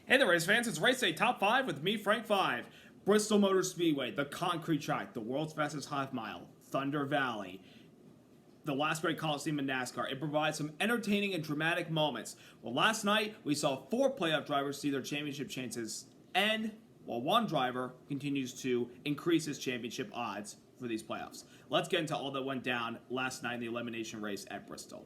Hey there, race fans. It's Race Day Top 5 with me, Frank 5. Bristol Motor Speedway, the concrete track, the world's fastest half mile, Thunder Valley, the last great Coliseum in NASCAR. It provides some entertaining and dramatic moments. Well, last night, we saw 4 playoff drivers see their championship chances end, while one driver continues to increase his championship odds for these playoffs. Let's get into all that went down last night in the elimination race at Bristol.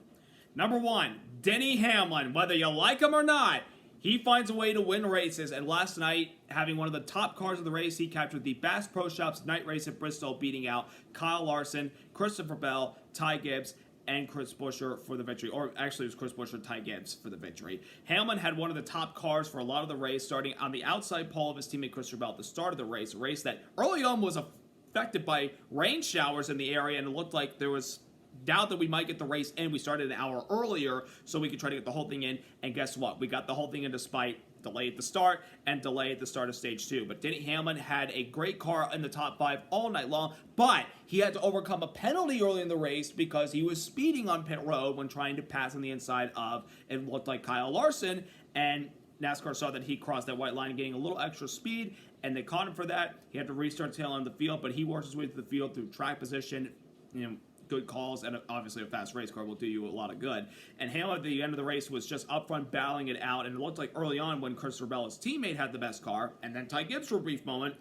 Number 1, Denny Hamlin. Whether you like him or not, he finds a way to win races, and last night, having one of the top cars of the race, he captured the Bass Pro Shops night race at Bristol, beating out Kyle Larson, Christopher Bell, Ty Gibbs, and Chris Buescher for the victory. Or actually, it was Chris Buescher, Ty Gibbs for the victory. Hamlin had one of the top cars for a lot of the race, starting on the outside pole of his teammate Christopher Bell at the start of the race, a race that early on was affected by rain showers in the area, and it looked like there was doubt that we might get the race in. We started an hour earlier so we could try to get the whole thing in, and guess what? We got the whole thing in despite delay at the start and delay at the start of stage 2. But Denny Hamlin had a great car in the top 5 all night long, but he had to overcome a penalty early in the race because he was speeding on pit road when trying to pass on the inside of, it looked like, Kyle Larson, and NASCAR saw that he crossed that white line, getting a little extra speed, and they caught him for that. He had to restart tail on the field, but he worked his way to the field through track position, good calls, and obviously a fast race car will do you a lot of good. And Hamlin at the end of the race was just up front battling it out, and it looked like early on when Christopher Bell, his teammate, had the best car, and then Ty Gibbs for a brief moment.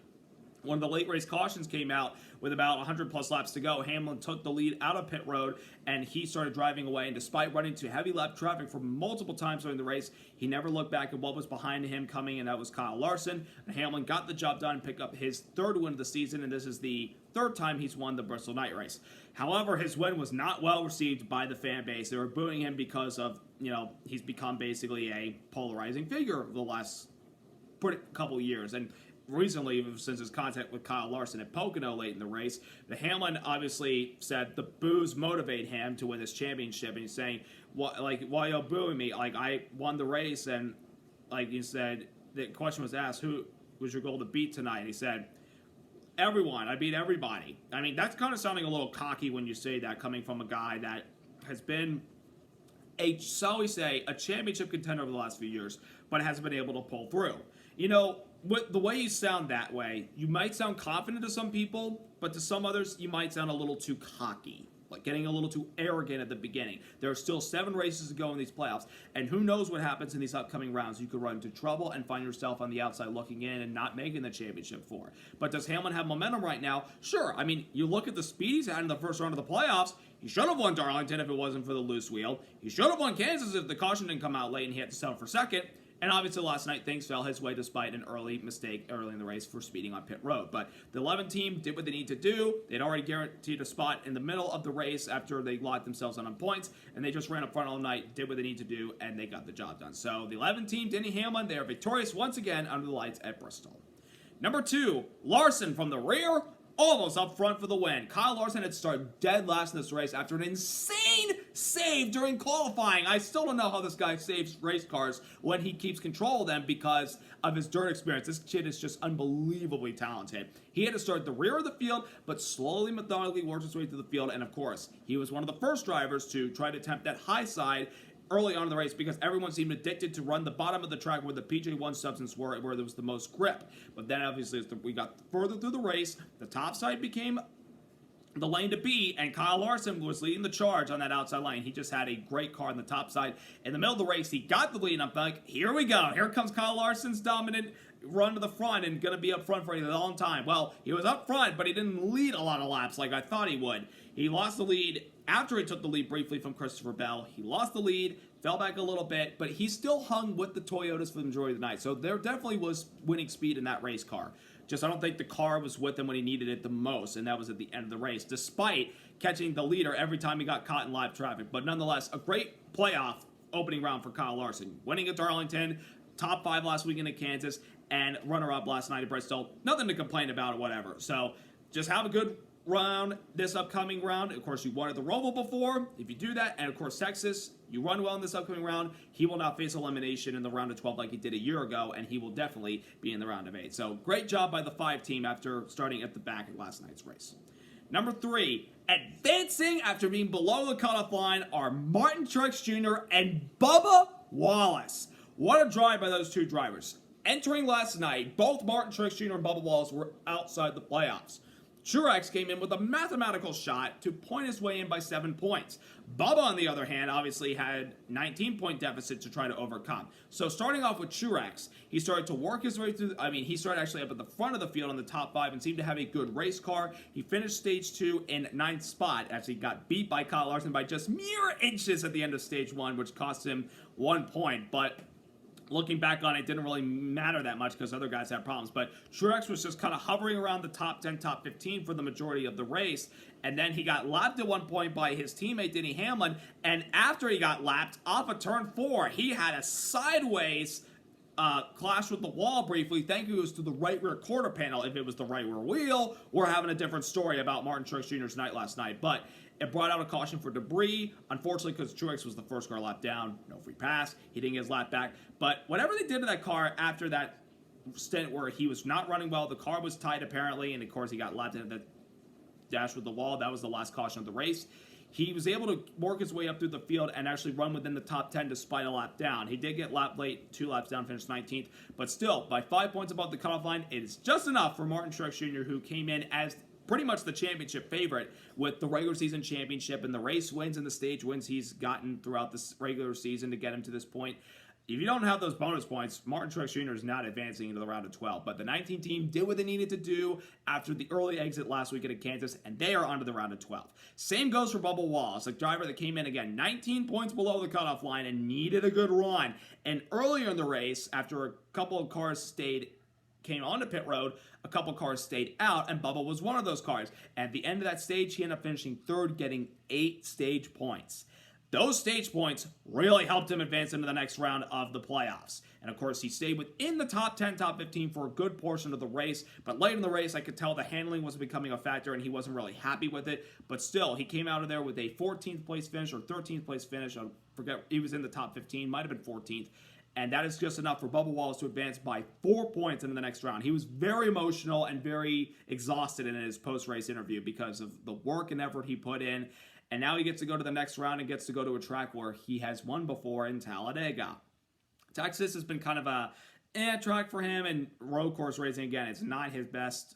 One of the late race cautions came out with about 100 plus laps to go. Hamlin took the lead out of pit road, and he started driving away. And despite running into heavy lap traffic for multiple times during the race, he never looked back at what was behind him coming, and that was Kyle Larson. And Hamlin got the job done and picked up his 3rd win of the season, and this is the 3rd time he's won the Bristol night race. However, his win was not well received by the fan base. They were booing him because of, he's become basically a polarizing figure over the last couple years. And recently, since his contact with Kyle Larson at Pocono late in the race, the Hamlin obviously said the boos motivate him to win this championship, and he's saying, why you booing me? Like, I won the race, and like he said, the question was asked, who was your goal to beat tonight? And he said, everyone. I beat everybody. I mean, that's kind of sounding a little cocky when you say that, coming from a guy that has been a championship contender over the last few years, but hasn't been able to pull through. With the way you sound that way, you might sound confident to some people, but to some others, you might sound a little too cocky, like getting a little too arrogant at the beginning. There are still 7 races to go in these playoffs, and who knows what happens in these upcoming rounds. You could run into trouble and find yourself on the outside looking in and not making the championship for. But does Hamlin have momentum right now? Sure. I mean, you look at the speed he's had in the first round of the playoffs. He should have won Darlington if it wasn't for the loose wheel. He should have won Kansas if the caution didn't come out late and he had to settle for second. And obviously last night, things fell his way despite an early mistake early in the race for speeding on pit road. But the 11 team did what they need to do. They'd already guaranteed a spot in the middle of the race after they locked themselves on points, and they just ran up front all night, did what they need to do, and they got the job done. So the 11 team, Denny Hamlin, they are victorious once again under the lights at Bristol. Number 2, Larson from the rear, almost up front for the win. Kyle Larson had started dead last in this race after an insane save during qualifying. I still don't know how this guy saves race cars when he keeps control of them because of his dirt experience. This kid is just unbelievably talented. He had to start at the rear of the field, but slowly, methodically worked his way through the field. And of course, he was one of the first drivers to try to attempt that high side early on in the race because everyone seemed addicted to run the bottom of the track where the PJ1 substance were, where there was the most grip. But then obviously as we got further through the race, the top side became the lane to be, and Kyle Larson was leading the charge on that outside lane. He just had a great car on the top side. In the middle of the race, he got the lead, and I'm like, here we go. Here comes Kyle Larson's dominant run to the front and going to be up front for a long time. Well, he was up front, but he didn't lead a lot of laps like I thought he would. He lost the lead after he took the lead briefly from Christopher Bell. He lost the lead, fell back a little bit, but he still hung with the Toyotas for the majority of the night. So there definitely was winning speed in that race car. Just I don't think the car was with him when he needed it the most, and that was at the end of the race, despite catching the leader every time he got caught in live traffic. But nonetheless, a great playoff opening round for Kyle Larson. Winning at Darlington, top 5 last weekend at Kansas, and runner-up last night at Bristol. Nothing to complain about or whatever. So just have a good round this upcoming round. Of course, you won at the Roval before. If you do that, and of course, Texas, you run well in this upcoming round, he will not face elimination in the round of 12 like he did a year ago, and he will definitely be in the round of 8. So great job by the 5 team after starting at the back of last night's race. Number 3, advancing after being below the cutoff line are Martin Truex Jr. and Bubba Wallace. What a drive by those two drivers. Entering last night, both Martin Truex Jr. and Bubba Wallace were outside the playoffs. Truex came in with a mathematical shot to point his way in by 7 points. Bubba, on the other hand, obviously had 19-point deficit to try to overcome. So starting off with Truex, he started to work his way through. He started actually up at the front of the field in the top 5 and seemed to have a good race car. He finished stage 2 in 9th spot. Actually got beat by Kyle Larson by just mere inches at the end of stage 1, which cost him 1 point. But looking back on it, didn't really matter that much because other guys had problems. But Truex was just kind of hovering around the top 10, top 15 for the majority of the race. And then he got lapped at one point by his teammate, Denny Hamlin. And after he got lapped, off of turn 4, he had a sideways clash with the wall briefly. Thank you, it was to the right rear quarter panel. If it was the right rear wheel, we're having a different story about Martin Truex Jr.'s night last night. But it brought out a caution for debris. Unfortunately, because Truex was the first car lap down, no free pass. He didn't get his lap back. But whatever they did to that car after that stint where he was not running well, the car was tight apparently, and of course he got lapped into the dash with the wall. That was the last caution of the race. He was able to work his way up through the field and actually run within the top 10 despite a lap down. He did get lapped late, 2 laps down, finished 19th. But still, by 5 points above the cutoff line, it is just enough for Martin Truex Jr., who came in as pretty much the championship favorite with the regular season championship and the race wins and the stage wins he's gotten throughout this regular season to get him to this point. If you don't have those bonus points, Martin Truex Jr. is not advancing into the round of 12. But the 19 team did what they needed to do after the early exit last weekend at Kansas, and they are onto the round of 12. Same goes for Bubba Wallace, a driver that came in again 19 points below the cutoff line and needed a good run. And earlier in the race, after a couple of cars came onto pit road, a couple cars stayed out, and Bubba was one of those cars. At the end of that stage, he ended up finishing 3rd, getting 8 stage points. Those stage points really helped him advance into the next round of the playoffs. And of course, he stayed within the top 10, top 15 for a good portion of the race. But late in the race, I could tell the handling was becoming a factor and he wasn't really happy with it. But still, he came out of there with a 14th place finish or 13th place finish. I forget, he was in the top 15, might have been 14th. And that is just enough for Bubba Wallace to advance by 4 points into the next round. He was very emotional and very exhausted in his post-race interview because of the work and effort he put in. And now he gets to go to the next round and gets to go to a track where he has won before in Talladega. Texas has been kind of a track for him, and road course racing, again, it's not his best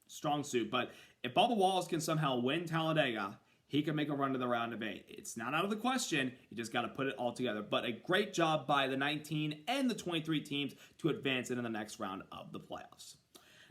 strong suit. But if Bubba Wallace can somehow win Talladega, he can make a run to the round of 8. It's not out of the question. You just got to put it all together. But a great job by the 19 and the 23 teams to advance into the next round of the playoffs.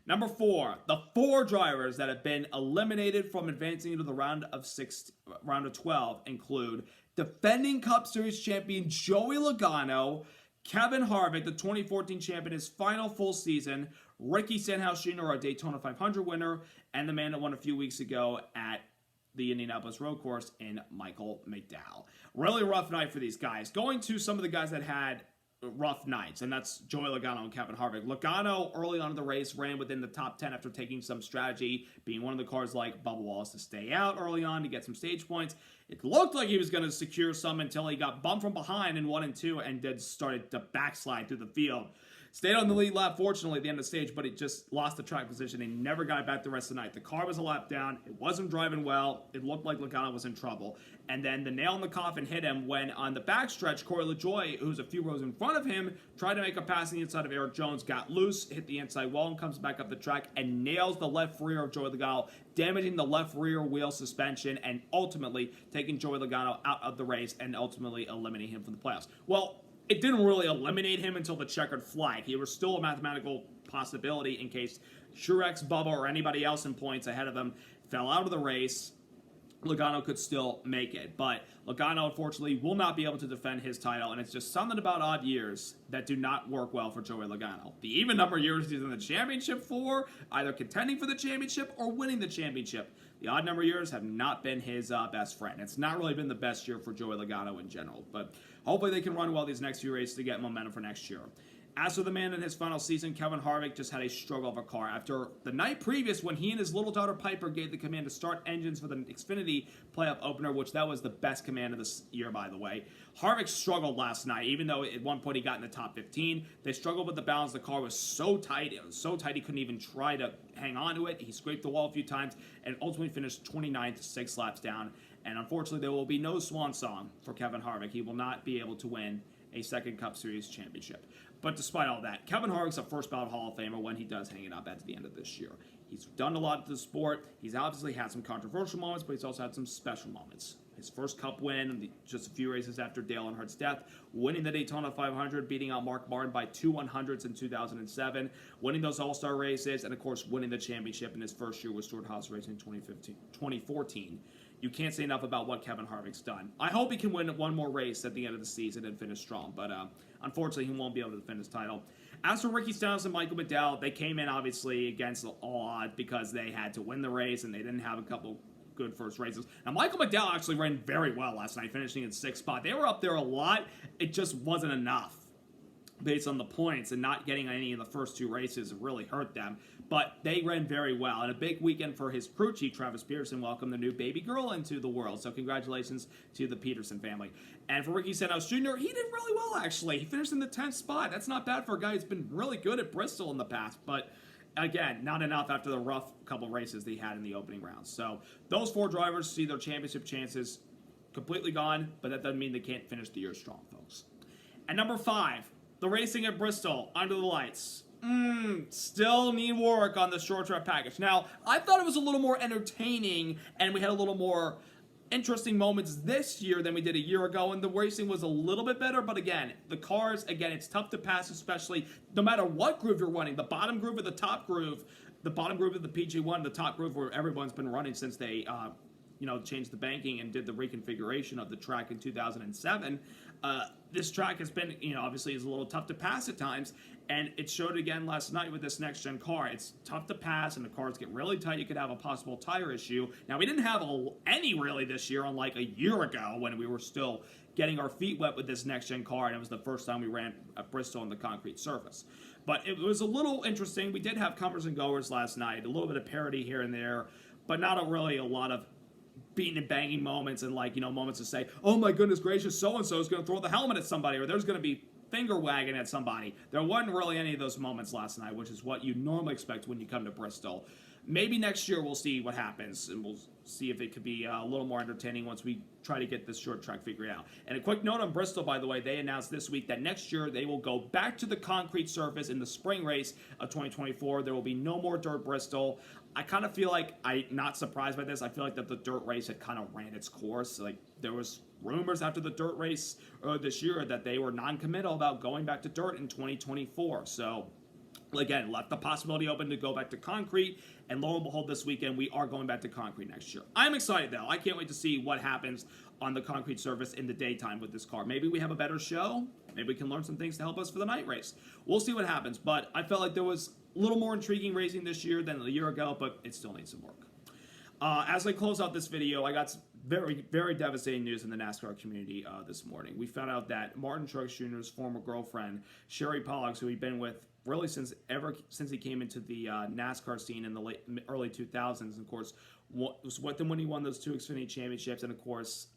Number 4, the 4 drivers that have been eliminated from advancing into the round of 12 include defending Cup Series champion Joey Logano, Kevin Harvick, the 2014 champion, his final full season, Ricky Stenhouse Jr., our Daytona 500 winner, and the man that won a few weeks ago at the Indianapolis road course in Michael McDowell. Really rough night for these guys. Going to some of the guys that had rough nights, and that's Joey Logano and Kevin Harvick. Logano, early on in the race, ran within the top 10 after taking some strategy, being one of the cars like Bubba Wallace to stay out early on to get some stage points. It looked like he was going to secure some until he got bumped from behind in 1 and 2 and then started to backslide through the field. Stayed on the lead lap, fortunately, at the end of the stage, but it just lost the track position and never got it back the rest of the night. The car was a lap down. It wasn't driving well. It looked like Logano was in trouble. And then the nail in the coffin hit him when, on the backstretch, Corey LaJoie, who's a few rows in front of him, tried to make a pass on the inside of Eric Jones, got loose, hit the inside wall, and comes back up the track and nails the left rear of Joey Logano, damaging the left rear wheel suspension and ultimately taking Joey Logano out of the race and ultimately eliminating him from the playoffs. Well, it didn't really eliminate him until the checkered flag. He was still a mathematical possibility in case Truex, Bubba, or anybody else in points ahead of them fell out of the race. Logano could still make it. But Logano, unfortunately, will not be able to defend his title, and it's just something about odd years that do not work well for Joey Logano. The even number of years he's in the championship for, either contending for the championship or winning the championship, the odd number of years have not been his best friend. It's not really been the best year for Joey Logano in general, but hopefully they can run well these next few races to get momentum for next year. As for the man in his final season, Kevin Harvick just had a struggle of a car. After the night previous, when he and his little daughter Piper gave the command to start engines for the Xfinity playoff opener, which that was the best command of this year, by the way, Harvick struggled last night, even though at one point he got in the top 15. They struggled with the balance. The car was so tight. It was so tight he couldn't even try to hang on to it. He scraped the wall a few times and ultimately finished 29th, 6 laps down. And unfortunately, there will be no swan song for Kevin Harvick. He will not be able to win a second Cup Series championship. But despite all that, Kevin Harvick's a first ballot Hall of Famer when he does hang it up at the end of this year. He's done a lot to the sport. He's obviously had some controversial moments, but he's also had some special moments. His first Cup win, just a few races after Dale Earnhardt's death, winning the Daytona 500, beating out Mark Martin by 2 100s in 2007, winning those All-Star races, and of course winning the championship in his first year with Stewart-Haas Racing in 2014. You can't say enough about what Kevin Harvick's done. I hope he can win one more race at the end of the season and finish strong, but unfortunately he won't be able to defend his title. As for Ricky Stenhouse and Michael McDowell, they came in obviously against all odds because they had to win the race and they didn't have a couple good first races. Now, Michael McDowell actually ran very well last night, finishing in 6th spot. They were up there a lot. It just wasn't enough based on the points, and not getting any in the first 2 races really hurt them. But they ran very well, and a big weekend for his crew chief, Travis Peterson, welcomed the new baby girl into the world. So congratulations to the Peterson family. And for Ricky Stenhouse Jr., he did really well, actually. He finished in the 10th spot. That's not bad for a guy who's been really good at Bristol in the past, but again, not enough after the rough couple races they had in the opening rounds. So those 4 drivers see their championship chances completely gone, but that doesn't mean they can't finish the year strong, folks. And number 5, the racing at Bristol, under the lights. Still need work on the short track package. Now, I thought it was a little more entertaining, and we had a little more interesting moments this year than we did a year ago, and the racing was a little bit better, but again, the cars, again, it's tough to pass, especially no matter what groove you're running, the bottom groove or the top groove, the bottom groove of the PG1, the top groove where everyone's been running since they changed the banking and did the reconfiguration of the track in 2007. This track has been, obviously is a little tough to pass at times, and it showed again last night with this next-gen car. It's tough to pass, and the cars get really tight. You could have a possible tire issue. Now, we didn't have any really this year, unlike a year ago when we were still getting our feet wet with this next-gen car, and it was the first time we ran at Bristol on the concrete surface. But it was a little interesting. We did have comers and goers last night, a little bit of parity here and there, but not really a lot of beating and banging moments and moments to say, oh my goodness gracious, so-and-so is going to throw the helmet at somebody, or there's going to be finger wagging at somebody. There wasn't really any of those moments last night, which is what you normally expect when you come to Bristol. Maybe next year we'll see what happens, and we'll see if it could be a little more entertaining once we try to get this short track figured out. And a quick note on Bristol, by the way, they announced this week that next year they will go back to the concrete surface in the spring race of 2024. There will be no more dirt Bristol. I kind of feel like I'm not surprised by this. I feel like that the dirt race had kind of ran its course. Like there was rumors after the dirt race this year that they were non-committal about going back to dirt in 2024. So again, left the possibility open to go back to concrete, and lo and behold, this weekend we are going back to concrete next year. I'm excited though. I can't wait to see what happens on the concrete surface in the daytime with this car. Maybe we have a better show. Maybe we can learn some things to help us for the night race. We'll see what happens, but I felt like there was a little more intriguing racing this year than a year ago, but it still needs some work. As I close out this video, I got some very, very devastating news in the NASCAR community this morning. We found out that Martin Truex Jr.'s former girlfriend, Sherry Pollex, who he'd been with really since he came into the NASCAR scene in the early 2000s, and of course was with him when he won those 2 Xfinity championships, and of course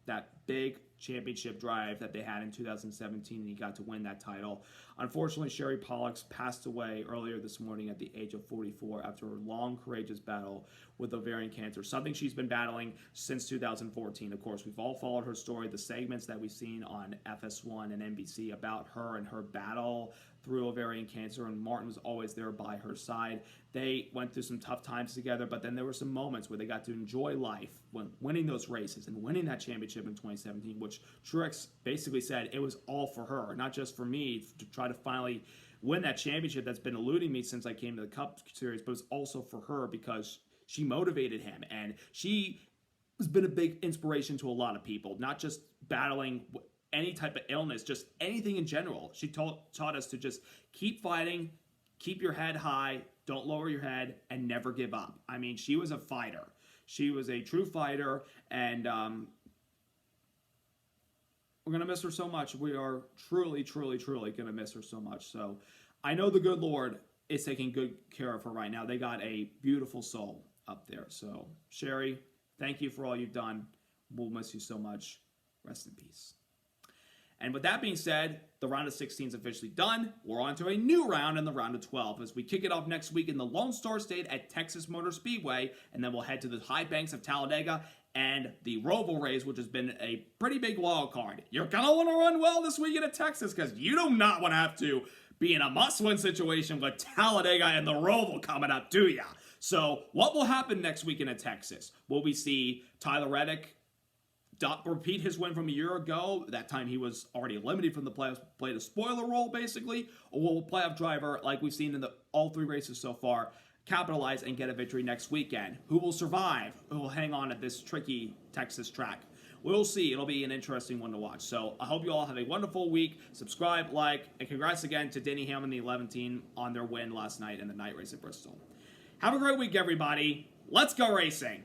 that big championship drive that they had in 2017, and he got to win that title. Unfortunately, Sherry Pollex passed away earlier this morning at the age of 44 after a long, courageous battle with ovarian cancer, something she's been battling since 2014. Of course, we've all followed her story, the segments that we've seen on FS1 and NBC about her and her battle through ovarian cancer, and Martin was always there by her side. They went through some tough times together, but then there were some moments where they got to enjoy life when winning those races and winning that championship in 2017, which Truex basically said it was all for her, not just for me to try to finally win that championship that's been eluding me since I came to the Cup Series, but it was also for her because she motivated him, and she has been a big inspiration to a lot of people, not just battling any type of illness, just anything in general. She taught us to just keep fighting, keep your head high, don't lower your head, and never give up. I mean, she was a fighter. She was a true fighter, and we're going to miss her so much. We are truly, truly, truly going to miss her so much. So I know the good Lord is taking good care of her right now. They got a beautiful soul up there. So, Sherry, thank you for all you've done. We'll miss you so much. Rest in peace. And with that being said, the round of 16 is officially done. We're on to a new round in the round of 12 as we kick it off next week in the Lone Star State at Texas Motor Speedway, and then we'll head to the high banks of Talladega and the Roval race, which has been a pretty big wild card. You're going to want to run well this weekend at Texas because you do not want to have to be in a must-win situation with Talladega and the Roval coming up, do ya? So what will happen next weekend at Texas? Will we see Tyler Reddick repeat his win from a year ago? That time he was already eliminated from the playoffs, played a spoiler role basically. Or will a playoff driver, like we've seen in all 3 races so far, capitalize and get a victory next weekend? Who will survive? Who will hang on at this tricky Texas track? We'll see. It'll be an interesting one to watch. So I hope you all have a wonderful week. Subscribe, like, and congrats again to Denny Hamlin and the 11 team on their win last night in the night race at Bristol. Have a great week, everybody. Let's go racing.